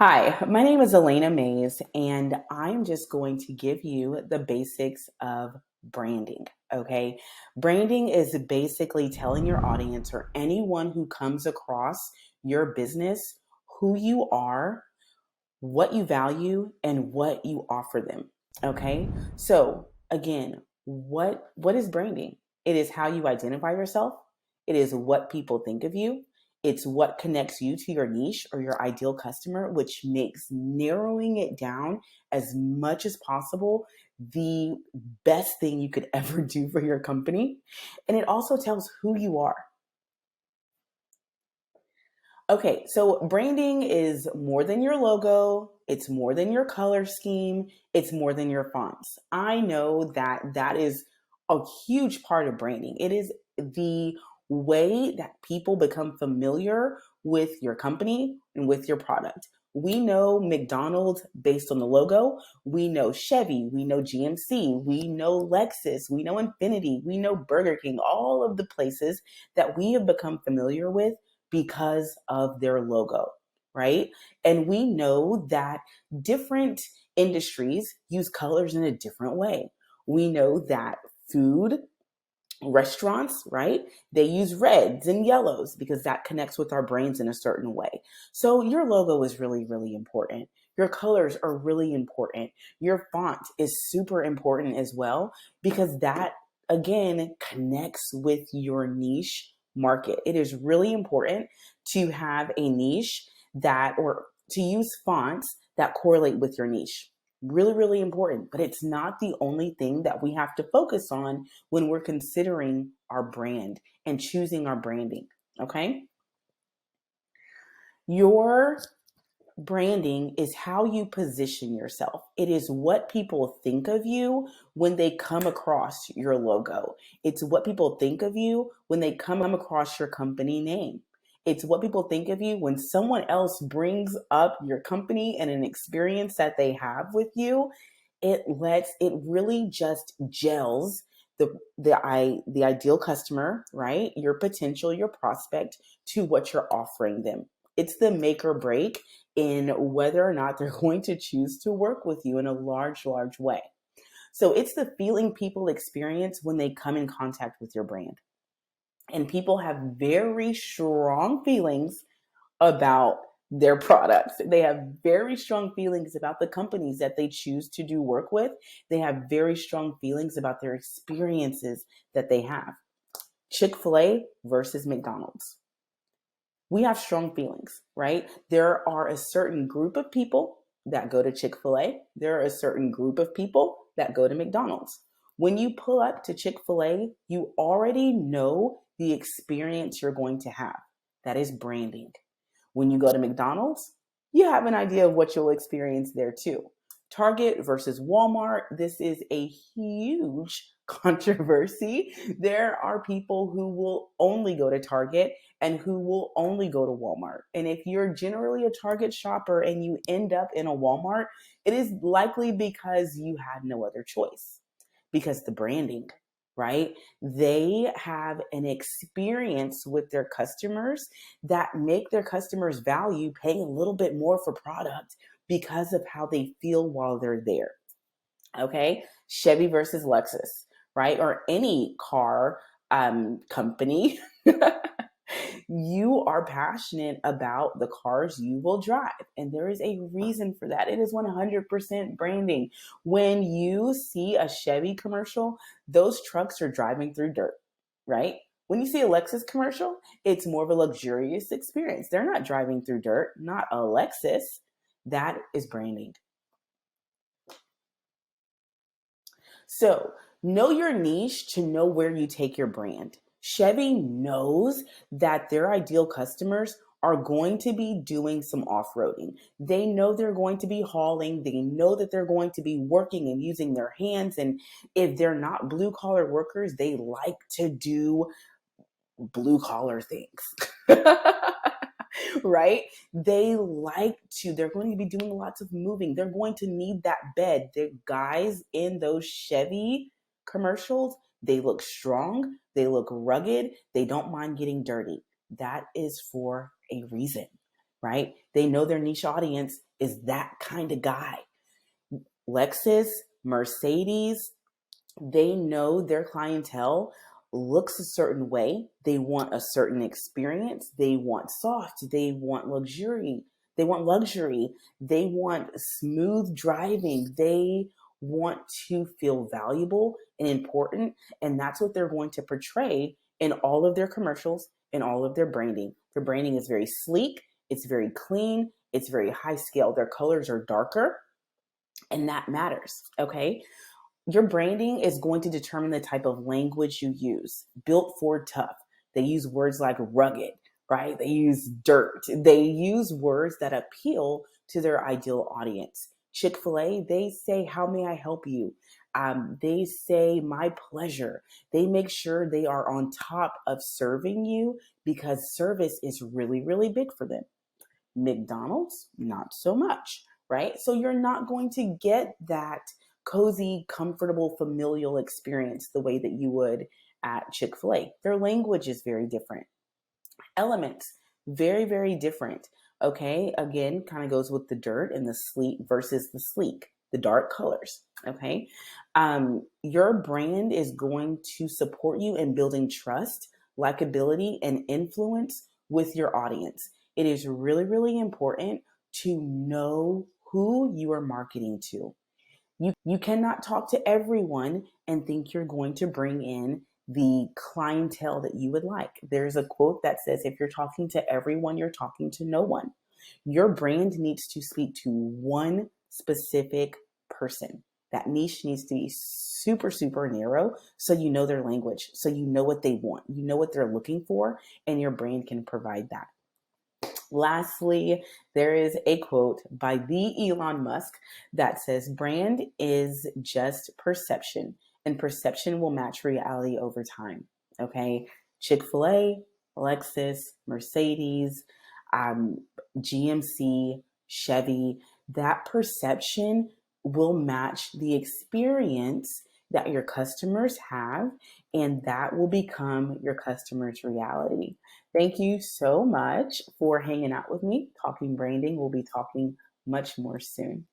Hi, my name is Elena Mays, and I'm just going to give you the basics of branding. Okay. Branding is basically telling your audience or anyone who comes across your business who you are, what you value, and what you offer them. Okay. So, again, what is branding? It is how you identify yourself, it is what people think of you. It's what connects you to your niche or your ideal customer, which makes narrowing it down as much as possible the best thing you could ever do for your company. And it also tells who you are. Okay, so branding is more than your logo, it's more than your color scheme, it's more than your fonts. I know that that is a huge part of branding. It is the way that people become familiar with your company and with your product. We know McDonald's based on the logo. We know Chevy. We know GMC. We know Lexus. We know Infinity. We know Burger King. All of the places that we have become familiar with because of their logo, right? And we know that different industries use colors in a different way. We know that food, restaurants, right? They use reds and yellows because that connects with our brains in a certain way. So your logo is really, really important. Your colors are really important. Your font is super important as well because that, again, connects with your niche market. It is really important to have a niche that, or to use fonts that correlate with your niche. Really, really important, but it's not the only thing that we have to focus on when we're considering our brand and choosing our branding. Okay. Your branding is how you position yourself. It is what people think of you when they come across your logo. It's what people think of you when they come across your company name. It's what people think of you when someone else brings up your company and an experience that they have with you. It really just gels the ideal customer, right? Your potential, your prospect to what you're offering them. It's the make or break in whether or not they're going to choose to work with you in a large, large way. So it's the feeling people experience when they come in contact with your brand. And people have very strong feelings about their products. They have very strong feelings about the companies that they choose to do work with. They have very strong feelings about their experiences that they have. Chick-fil-A versus McDonald's. We have strong feelings, right? There are a certain group of people that go to Chick-fil-A. There are a certain group of people that go to McDonald's. When you pull up to Chick-fil-A, you already know the experience you're going to have. That is branding. When you go to McDonald's, you have an idea of what you'll experience there too. Target versus Walmart. This is a huge controversy. There are people who will only go to Target and who will only go to Walmart. And if you're generally a Target shopper and you end up in a Walmart, it is likely because you had no other choice, because the branding, right? They have an experience with their customers that make their customers value paying a little bit more for product because of how they feel while they're there. Okay. Chevy versus Lexus, right? Or any car company. You are passionate about the cars you will drive. And there is a reason for that. It is 100% branding. When you see a Chevy commercial, those trucks are driving through dirt, right? When you see a Lexus commercial, it's more of a luxurious experience. They're not driving through dirt, not a Lexus. That is branding. So know your niche to know where you take your brand. Chevy knows that their ideal customers are going to be doing some off-roading. They know they're going to be hauling. They know that they're going to be working and using their hands. And if they're not blue collar workers, they like to do blue collar things. Right? They're going to be doing lots of moving. They're going to need that bed. The guys in those Chevy commercials, they look strong, they look rugged, they don't mind getting dirty. That is for a reason, right? They know their niche audience is that kind of guy. Lexus, Mercedes, they know their clientele looks a certain way. They want a certain experience. They want soft. They want luxury. They want luxury. They want smooth driving. They want to feel valuable and important. And that's what they're going to portray in all of their commercials and all of their branding. Their branding is very sleek. It's very clean. It's very high scale. Their colors are darker, and that matters. Okay. Your branding is going to determine the type of language you use. Built for tough. They use words like rugged, right? They use dirt. They use words that appeal to their ideal audience. Chick-fil-A, they say, how may I help you? They say, my pleasure. They make sure they are on top of serving you because service is really, really big for them. McDonald's, not so much, right? So you're not going to get that cozy, comfortable, familial experience the way that you would at Chick-fil-A. Their language is very different. Elements, very, very different. Okay, again, kind of goes with the dirt and the sleek versus the sleek, the dark colors. Okay, your brand is going to support you in building trust, likability, and influence with your audience. It is really, really important to know who you are marketing to. You cannot talk to everyone and think you're going to bring in the clientele that you would like. There's a quote that says, if you're talking to everyone, you're talking to no one. Your brand needs to speak to one specific person. That niche needs to be super, super narrow so you know their language, so you know what they want, you know what they're looking for, and your brand can provide that. Lastly, there is a quote by the Elon Musk that says, brand is just perception, and perception will match reality over time. Okay. Chick-fil-A, Lexus, Mercedes, GMC, Chevy, that perception will match the experience that your customers have, and that will become your customers' reality. Thank you so much for hanging out with me, talking branding. We'll be talking much more soon.